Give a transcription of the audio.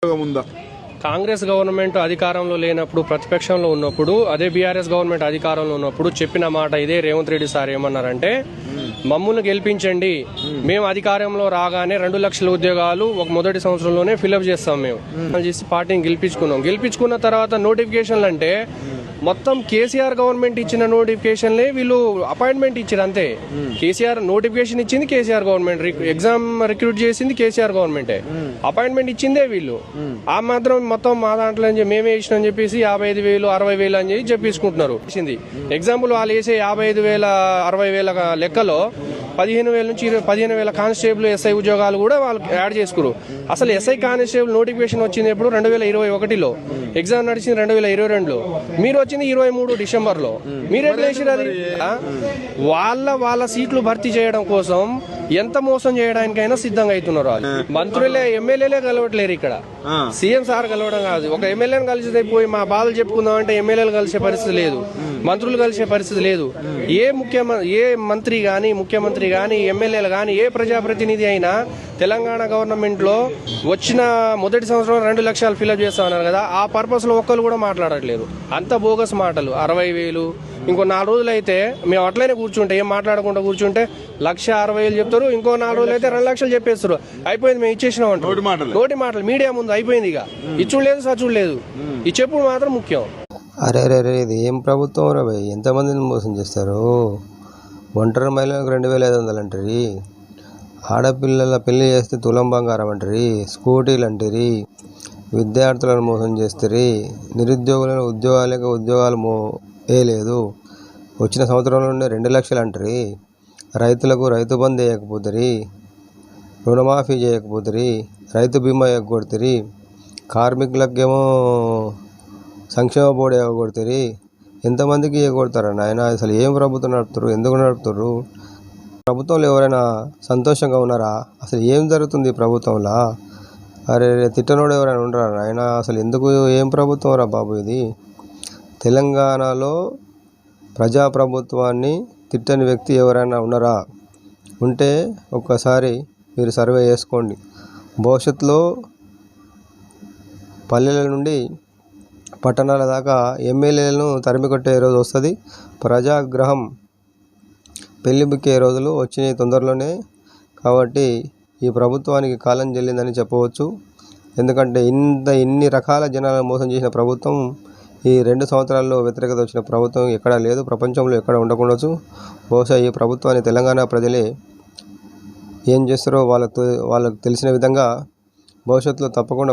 ఉందా? కాంగ్రెస్ గవర్నమెంట్ అధికారంలో లేనప్పుడు, ప్రతిపక్షంలో ఉన్నప్పుడు, అదే బీఆర్ఎస్ గవర్నమెంట్ అధికారంలో ఉన్నప్పుడు చెప్పిన మాట ఇదే. రేవంత్ రెడ్డి సార్ ఏమన్నారంటే, మమ్మల్ని గెలిపించండి, మేము అధికారంలో రాగానే 2 లక్షల ఉద్యోగాలు ఒక మొదటి సంవత్సరంలోనే ఫిల్అప్ చేస్తాం మేము చేసి పార్టీని గెలిపించుకున్న తర్వాత నోటిఫికేషన్లు అంటే మొత్తం కేసీఆర్ గవర్నమెంట్ ఇచ్చిన నోటిఫికేషన్లే వీళ్ళు అపాయింట్మెంట్ ఇచ్చారు అంతే. కేసీఆర్ నోటిఫికేషన్ ఇచ్చింది కేసీఆర్ గవర్నమెంట్, ఎగ్జామ్ రిక్రూట్ చేసింది కేసీఆర్ గవర్నమెంటే, అపాయింట్మెంట్ ఇచ్చిందే వీళ్ళు. ఆ మాత్రం మొత్తం మా దాంట్లో మేమే ఇచ్చినామని చెప్పేసి 55,000 60,000 అని చెప్పి చెప్పించుకుంటున్నారు. ఎగ్జాంపుల్ వాళ్ళు వేసే 55,000 60,000 లెక్కలో 15,000 నుంచి 15,000 కానిస్టేబుల్ ఎస్ఐ ఉద్యోగాలు కూడా వాళ్ళు యాడ్ చేసుకున్నారు. అసలు ఎస్ఐ కానిస్టేబుల్ నోటిఫికేషన్ వచ్చింది ఎప్పుడు? 2021లో, ఎగ్జామ్ నడిచింది 2022లో, మీరు వచ్చింది 23 డిసెంబర్లో. మీరెట్లా వేసారు అది? వాళ్ళ సీట్లు భర్తీ చేయడం కోసం ఎంత మోసం చేయడానికైనా సిద్ధంగా అవుతున్నారు వాళ్ళు. మంత్రులే ఎమ్మెల్యేలే కలవట్లేరు ఇక్కడ, సీఎం సార్ కలవడం కాదు. ఒక ఎమ్మెల్యేని కలిసి పోయి మా బాధలు చెప్పుకుందాం అంటే ఎమ్మెల్యేలు కలిసే పరిస్థితి లేదు, మంత్రులు కలిసే పరిస్థితి లేదు. ఏ మంత్రి గాని, ముఖ్యమంత్రి గాని, ఎమ్మెల్యేలు గాని, ఏ ప్రజాప్రతినిధి అయినా తెలంగాణ గవర్నమెంట్ లో వచ్చిన మొదటి సంవత్సరం 2 లక్షలు ఫిల్అప్ చేస్తామన్నారు కదా, ఆ పర్పస్ లో ఒక్కరు కూడా మాట్లాడట్లేదు. అంత బోగస్ మాటలు. 60,000 ఇంకో 4 రోజులు అయితే మేము అట్లనే కూర్చుంటే, ఏం మాట్లాడకుండా కూర్చుంటే 1,60,000 చెప్తారు, ఇంకో 4 రోజులు అయితే 2 లక్షలు చెప్పేస్తారు. అయిపోయింది, మేము ఇచ్చేసినాం అంటారు. నోటి మాటలు మీడియా ముందు అయిపోయింది. ఇక ఇచ్చుడు లేదు, సచ్చుడు లేదు, ఈ చెప్పుడు మాత్రం ముఖ్యం. అరే ఇది ఏం ప్రభుత్వం రా భయ్, ఎంతమందిని మోసం చేస్తారు? ఒంటరి మహిళలకు 2,500 అంటారు, ఆడపిల్లల పెళ్లి చేస్తే తులం బంగారం అంటారు, స్కూటీలు అంటారు, విద్యార్థులను మోసం చేస్తారు, నిరుద్యోగులను ఉద్యోగాలు వేయలేదు, వచ్చిన సంవత్సరంలో 2 లక్షలు అంటారు, రైతులకు రైతు బంధు వేయకపోతారు, రుణమాఫీ చేయకపోతారు, రైతు బీమా ఎగ్గొడతారు, కార్మికులకేమో సంక్షేమ బోర్డు ఎగ్గొడతారు. ఎంతమందికి ఎగ్గొడతారన్న ఆయన? అసలు ఏం ప్రభుత్వం నడుపుతారు? ఎందుకు నడుపుతారు? ప్రభుత్వంలో ఎవరైనా సంతోషంగా ఉన్నారా? అసలు ఏం జరుగుతుంది ప్రభుత్వంలో? అరే తిట్టనోడు ఎవరైనా ఉండరా ఆయన? అసలు ఎందుకు, ఏం ప్రభుత్వం రా బాబు ఇది? తెలంగాణలో ప్రజాప్రభుత్వాన్ని తిట్టని వ్యక్తి ఎవరైనా ఉన్నారా? ఉంటే ఒక్కసారి మీరు సర్వే చేసుకోండి. భవిష్యత్తులో పల్లెల నుండి పట్టణాల దాకా ఎమ్మెల్యేలను తరిమికొట్టే రోజు వస్తుంది. ప్రజాగ్రహం పెళ్లిబిక్కే రోజులు వచ్చినాయి తొందరలోనే. కాబట్టి ఈ ప్రభుత్వానికి కాలం చెల్లిందని చెప్పవచ్చు. ఎందుకంటే ఇన్ని రకాల జనాలను మోసం చేసిన ప్రభుత్వం, ఈ 2 సంవత్సరాల్లో వ్యతిరేకత వచ్చిన ప్రభుత్వం ఎక్కడా లేదు, ప్రపంచంలో ఎక్కడ ఉండకుండొచ్చు. బహుశా ఈ ప్రభుత్వాన్ని తెలంగాణ ప్రజలే ఏం చేస్తారో వాళ్ళకు తెలిసిన విధంగా భవిష్యత్తులో తప్పకుండా